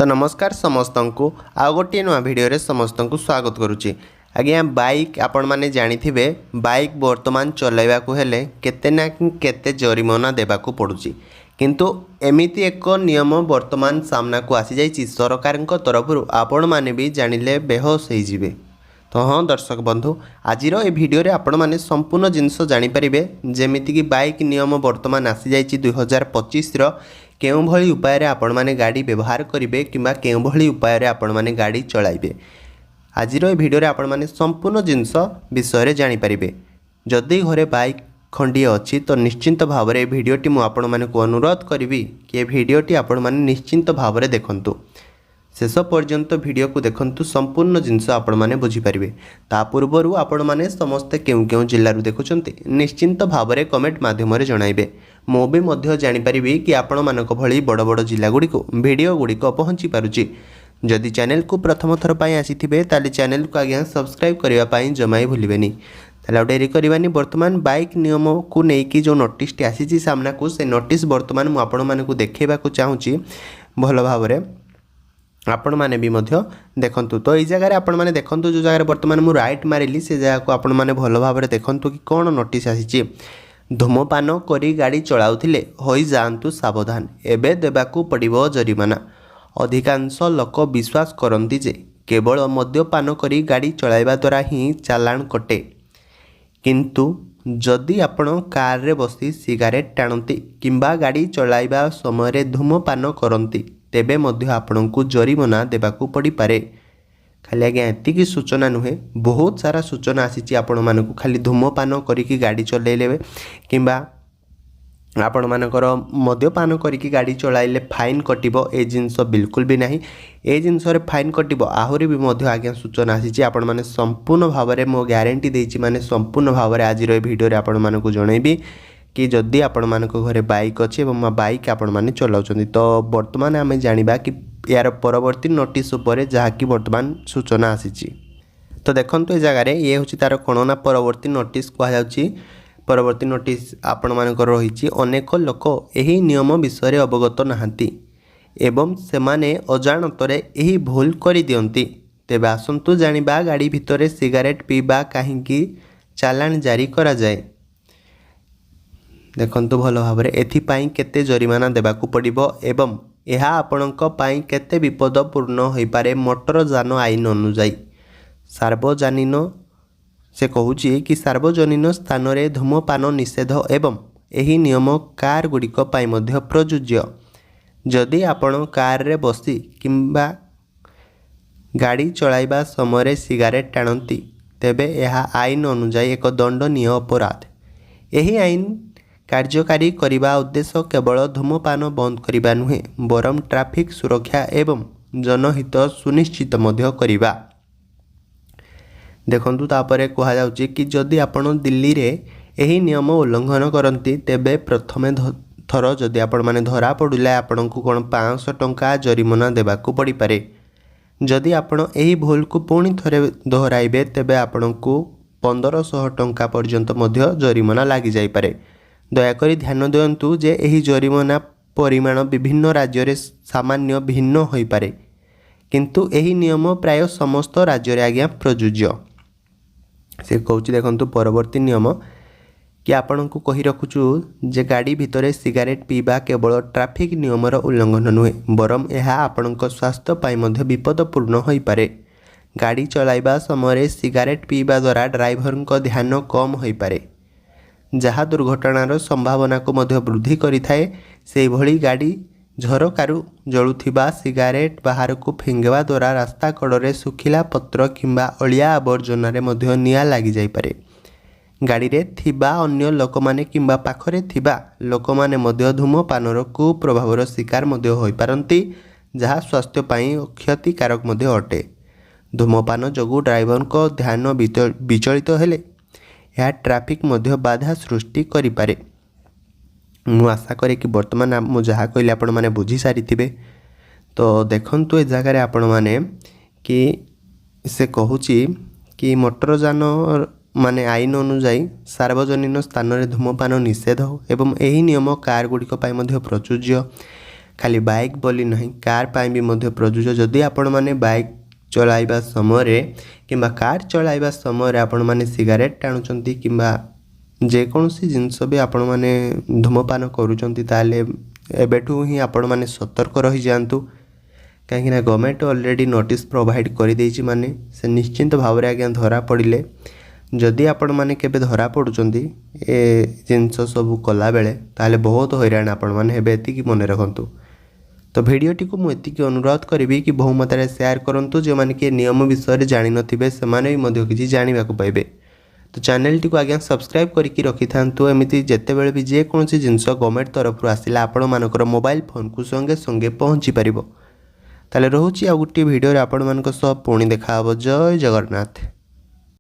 तो नमस्कार समस्त को आउ गोटे नुआ भिडियो समस्त को स्वागत करुच्ची। आज्ञा बाइक आपण मैंने जानिथिबे बाइक वर्तमान चलाइबा को हेले केते ना केते जरिमाना देबाकू पड़ुची, किंतु एमिति एक नियम वर्तमान सामना को आसी जाइछि सरकार तरफ आपण माने भी जानिले बेहोश हो जिवे। तो हाँ दर्शक बंधु, आज ए भिडियो आपण मैंने संपूर्ण जिनस जानीपारे जमीक बाइक नियम वर्तमान आसी जाइछि 2025 केउं भली उपाय रे आपण माने गाड़ी व्यवहार करेंगे किंबा केउं भली उपाय रे आपण माने गाड़ी चलाइबे। आज ए भिडियो रे आपण माने संपूर्ण जिनस विषय रे जानीपारे। जदि घरे बाइक खंडिए अच्छी तो निश्चिंत भाव में भिडियोटी मु आपण माने को अनुरोध करी कि भिडियोटी आपण माने निश्चिंत भाव में देखंतु, शेष पर्यंत वीडियो को देखंतु, संपूर्ण जिनस आपण माने बुझी परिबे। ता पूर्वरु आपण माने समस्त केउं केउं जिल्ला रु देखुचंती निश्चिंत भाव में कमेंट माध्यम रे जणाइबे। मो भी मध्य जानि परिबी कि आपण मानक भली बड़ बड़ जिल्ला गुड़िक वीडियो गुड़िक पहुँची पारुची। जदि चैनल को प्रथम थर पाई आसीथिबे ताले चैनल को आज्ञा सब्सक्राइब करबा पाई जमाई भूलिबेनी। ताले डेरी करबानी। वर्तमान बाइक नियम को नेकी जो नोटिस टी आसीची सामना को, से नोटिस वर्तमान मु आपण मानकु देखेबाकू चाहूची भल भाव में आपण माने भी मध्य देखंतु। तो ये जगह आपण माने देखंतु, जो जगह वर्तमान मु राइट मारिली से जगह को आपण माने भल भाव में देखंतु कि कौन नोटिस आसीची। धूमपान करी गाड़ी चलाउथिले होई जांतु सावधान, एबे देबाकू पड़िबो जरिमाना। अधिकांश लोक विश्वास करती जे केवल मद्यपान करी गाड़ी चलाइबा द्वारा ही चालान कटे, किंतु जदि आपण कार रे बसी सिगारेट टाणती किंबा गाड़ी चलाइबा समय धूमपान करती तेबे मध्य आपणको जरिमाना देबाकू पड़ी पारे। खाली आज्ञा एतिकी सूचना नुहे, बहुत सारा सूचना आसीची आपण मानकू खाली धूमपान करिकी गाड़ी चलाइले किंबा आपण मानकर मद्यपान करिकी गाड़ी चलाइले फाइन कटिबो, ए जिनस बिल्कुल भी नहीं। ए जिनस रे फाइन कटिबो आहुरी भी मध्य आज्ञा सूचना आसीची। आपण माने संपूर्ण भाव में मो ग्यारंटी देइची, माने संपूर्ण भाव में आज भिडियो रे आपण मानकू जणैबी कि जदि आपण मानक घरे बाइक अच्छे और बाइक आपण माने चलाउछन्ती तो वर्तमान आम जानिबा कि यार परवर्ती नोटिस उपरे जहाँकि वर्तमान सूचना आसीची। तो देखंतु ए जगह रे ये होची तार कोन ना परवर्ती नोटिस कहा जाउची। परवर्ती नोटिस आपण मानकर रहिची अनेक लोक एही नियम विषय अवगत नहांती एवं सेमाने अजाणतरे एही भूल करि दियंती। तेबे आसंतु जानिबा गाड़ी भितरे सिगारेट पीबा काहींकी चालान जारी करा जाए। देखंतु भल भाव में एथिपाई केते जरिमाना देबाकू पड़िबो एवं यह आपणक पाई केते विपदपूर्ण होई पारे मोटर जान आईन अनुजाई। सार्वजनीन से कहूची कि सार्वजनीन स्थान रे धूमपान निषेध एवं एही नियम कार गुड़िक पाई मध्य प्रযোज्य। जदि आपण कार रे बसी किंबा गाड़ी चलाइबा समय सिगारेट टाणती तेबे यह आईन अनुजाई एक दंडनीय अपराध। एही आईन कार्यकारी करने उद्देश्य केवल धूमपान बंद करने नुहे, बरम ट्रैफिक सुरक्षा एवं जनहित सुनिश्चित मध्य करवा। देखंतु तापरे कहा जाउची कि जदि आपण दिल्ली रे एही नियम उल्लंघन करती तेबे प्रथमे थर जदि आपण माने धरा पड़िले आपणको कोन 500 टंका जरिमाना देबाकू पड़ी पारे। जदि आपण एही भूल को पुणी थरे दोहराइबे तेबे आपणको 1500 टंका पर्यंत मध्य जरिमाना लागि जाई पारे। दयाकरी ध्यान दियंतु जे एही जरिमाना परिमाण विभिन्न राज्य रे सामान्य भिन्न होई पारे, किंतु एही नियम प्राय समस्त राज्य रे आज्ञा प्रযোज्य। से कहूची देखंतु परवर्ती नियम कि आपण को कही रखुचु जे गाड़ी भितरे सिगारेट पीबा केवल ट्रैफिक नियमर उल्लंघन नुहे, बरम यह आपणक स्वास्थ्य पाई मध्य विपदपूर्ण होई पारे। गाड़ी चलाइबा समय सिगारेट पीबा द्वारा ड्राइवर को ध्यान कम होई पारे, जहाँ दुर्घटनार संभावना को मध्य वृद्धि करिथाए। से भली गाड़ी झरकारु जलुथिबा सिगारेट बाहर को फिंगवा द्वारा रास्ता कड़े सुखिला पत्र किंबा अलिया आवर्जना रे मध्य निया लागि जाई पारे। गाड़ी रे थिबा अन्य लोक माने किंबा पाखरे थिबा लोक माने मध्य धूमपानर कुप्रभावर शिकार मध्य होई पारंती, जहाँ स्वास्थ्य पाई क्षतिकारक मध्य अटे। धूमपान जगु ड्राइवर को ध्यान विचलित हेले यह ट्रैफिक मध्य बाधा सृष्टि करि पारे। मु आशा करे कि वर्तमान मु जहाँ कहले आपण माने बुझी सारी थिबे। तो देखंतु ए जगह रे आपण माने कि से कहूची कि मोटरयान माने आईन अनुजाई सार्वजनीन स्थान रे धूमपान निषेध एवं एही नियम कार गुड़िक पाई मध्य प्रযোज्य। खाली बाइक बोली नहीं कार पाई भी मध्य प्रযোज्य। जदि आपण माने बाइक चलाइबा समय किंबा कार चलाइबा समय आपण माने सिगारेट टाणुचंती किंबा जेकोसी जिनस भी आपण माने धूमपान करूचंती ताले एबेठू ही आपण माने सतर्क रही जांतु। कहीं गवर्नमेंट ऑलरेडी नोटिस प्रोवाइड कर देछि माने से निश्चिंत भाव में आज्ञा धरा पड़े जदि आपण माने केबे धरा पड़ुचंती ए जिनस सब कला बेले ताले बहुत हैरान आपण माने हेबे एतिकी मन रखंतु। तो भिडियोटी को मुझे अनुरोध करी कि बहु मात्रा शेयर करूँ जो मैंने कि नियम विषय जानी नथिबे सेमाने भी किसी जाना पाइबे। तो चैनल टी को आज्ञा सब्सक्राइब करके रखि था एमती जिते बड़े भी जेकोसी जिनस गवर्नमेंट तरफ आसिला आपण मानकर मोबाइल फोन को संगे संगे पहुँची पारिबो। ताले रोची आ गोटे भिडियो आपण मानक सह पुणी देखा। जय जगन्नाथ।